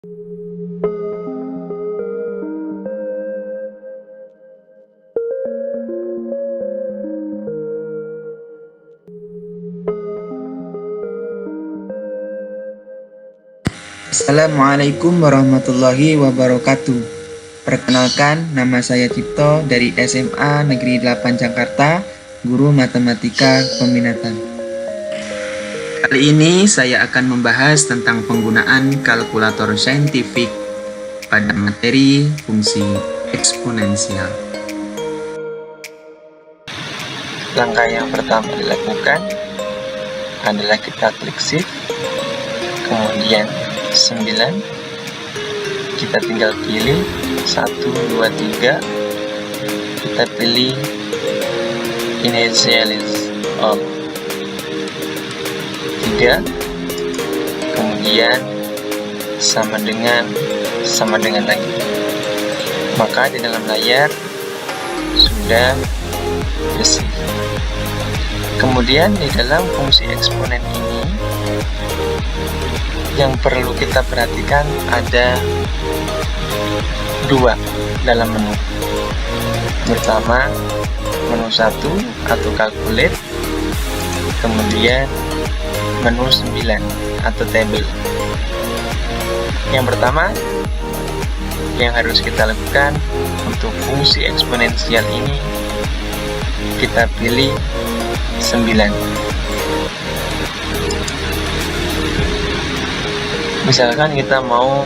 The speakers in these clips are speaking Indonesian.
Assalamualaikum warahmatullahi wabarakatuh. Perkenalkan, nama saya Cipto dari SMA Negeri 8 Jakarta, guru matematika peminatan. Kali ini saya akan membahas tentang penggunaan kalkulator saintifik pada materi fungsi eksponensial. Langkah yang pertama dilakukan adalah kita klik shift, kemudian 9, kita tinggal pilih 1, 2, 3, kita pilih initialize all 3, kemudian sama dengan lagi, maka di dalam layar sudah bersih. Kemudian di dalam fungsi eksponen ini yang perlu kita perhatikan ada dua dalam menu. Pertama, menu 1 atau calculate, kemudian menu 9 atau table. Yang pertama yang harus kita lakukan untuk fungsi eksponensial ini, kita pilih 9. Misalkan kita mau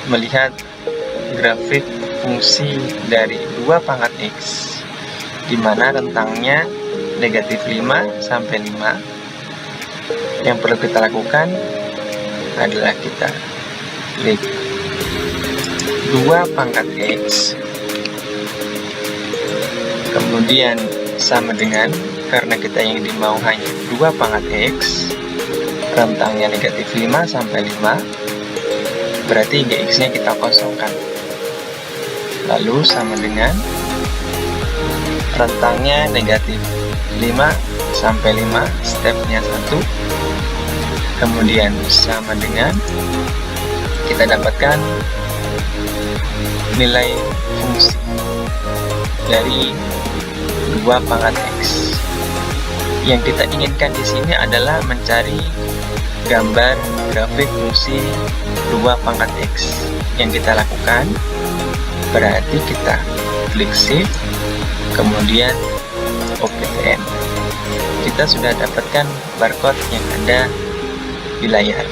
melihat grafik fungsi dari 2 pangkat X, di mana rentangnya negatif 5 sampai 5. Yang perlu kita lakukan adalah kita klik 2 pangkat X, kemudian sama dengan, karena kita yang dimau hanya 2 pangkat X, rentangnya negatif 5 sampai 5, berarti Gx-nya kita kosongkan. Lalu sama dengan rentangnya negatif 5 sampai 5, stepnya 1, kemudian sama dengan kita dapatkan nilai fungsi dari 2 pangkat X. Yang kita inginkan di sini adalah mencari gambar grafik fungsi 2 pangkat X. Yang kita lakukan berarti kita klik shift, kemudian OPTN. Kita sudah dapatkan barcode yang ada di layar.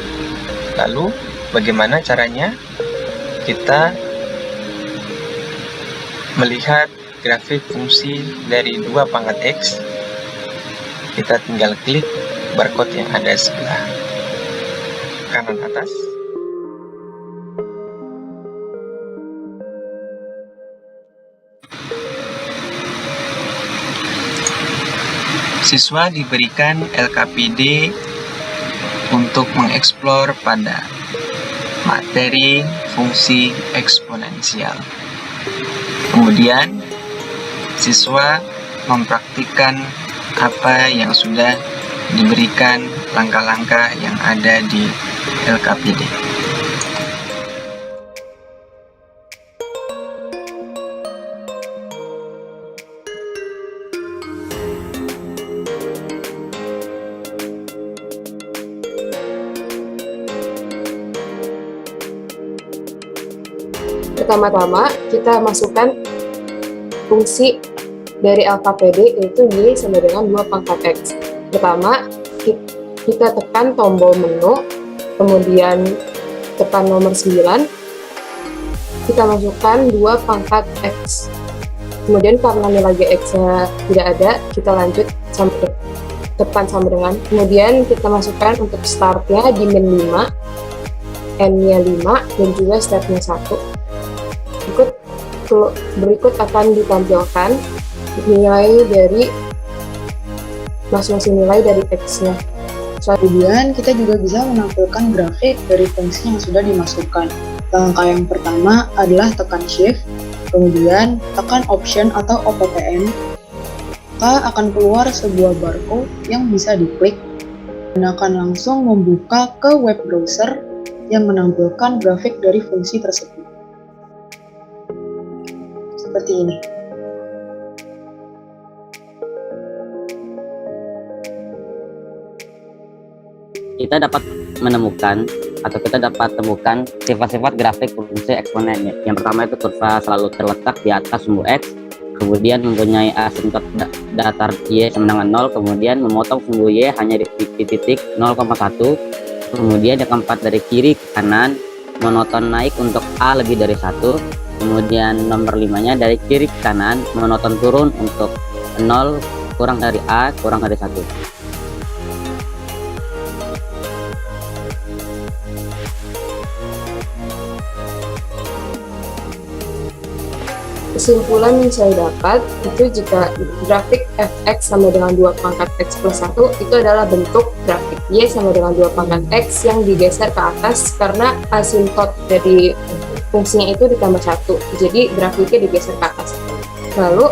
Lalu bagaimana caranya kita melihat grafik fungsi dari 2 pangkat X? Kita tinggal klik barcode yang ada sebelah kanan atas. Siswa diberikan LKPD untuk mengeksplor pada materi fungsi eksponensial. Kemudian siswa mempraktikkan apa yang sudah diberikan langkah-langkah yang ada di LKPD. Pertama-tama kita masukkan fungsi dari LKPD, yaitu Y sama dengan 2 pangkat X. Pertama, kita tekan tombol menu, kemudian tekan nomor 9, kita masukkan 2 pangkat X. Kemudian karena nilai Gx-nya tidak ada, kita lanjut sampai tekan sama dengan, kemudian kita masukkan untuk startnya di min 5, n-nya 5, dan juga stepnya 1. Berikut akan ditampilkan nilai dari masing-masing nilai dari X-nya. Kemudian kita juga bisa menampilkan grafik dari fungsi yang sudah dimasukkan. Langkah yang pertama adalah tekan shift, kemudian tekan option atau OPTN, maka akan keluar sebuah barcode yang bisa diklik dan akan langsung membuka ke web browser yang menampilkan grafik dari fungsi tersebut. Seperti ini. Kita dapat menemukan atau kita dapat temukan sifat-sifat grafik fungsi eksponen. Yang pertama itu kurva selalu terletak di atas sumbu X, kemudian mempunyai asimtot datar Y sama dengan 0, kemudian memotong sumbu Y hanya di titik 0,1, kemudian yang keempat dari kiri ke kanan, monoton naik untuk A lebih dari 1, kemudian nomor 5-nya dari kiri ke kanan, monoton turun untuk 0 kurang dari A kurang dari 1. Kesimpulan yang saya dapat itu jika grafik fx sama dengan 2 pangkat x plus 1 itu adalah bentuk grafik y sama dengan 2 pangkat x yang digeser ke atas karena asimtot dari fungsinya itu ditambah 1, jadi grafiknya digeser ke atas. Lalu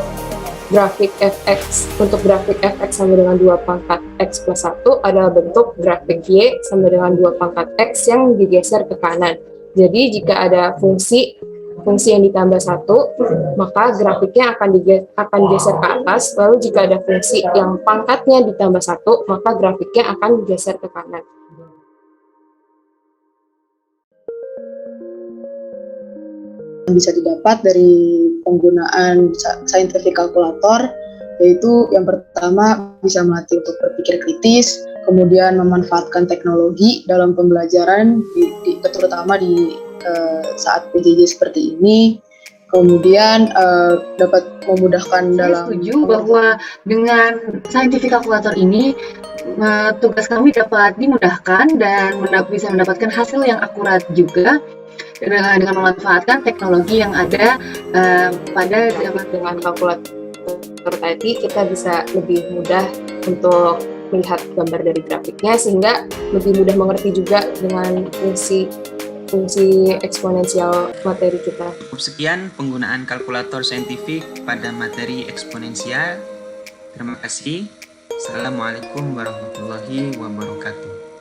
grafik fx, untuk grafik fx sama dengan 2 pangkat x plus 1 adalah bentuk grafik y sama dengan 2 pangkat x yang digeser ke kanan. Jadi jika ada fungsi yang ditambah 1, maka grafiknya akan digeser ke atas. Lalu jika ada fungsi yang pangkatnya ditambah 1, maka grafiknya akan digeser ke kanan. Bisa didapat dari penggunaan scientific calculator, yaitu yang pertama bisa melatih untuk berpikir kritis, kemudian memanfaatkan teknologi dalam pembelajaran, terutama di saat PJJ seperti ini, kemudian dapat memudahkan dalam. Saya setuju bahwa dengan scientific calculator ini tugas kami dapat dimudahkan dan bisa mendapatkan hasil yang akurat juga dengan memanfaatkan teknologi yang ada pada dengan kalkulator tadi kita bisa lebih mudah untuk melihat gambar dari grafiknya sehingga lebih mudah mengerti juga dengan fungsi eksponensial materi kita. Sekian penggunaan kalkulator saintifik pada materi eksponensial. Terima kasih. Assalamualaikum warahmatullahi wabarakatuh.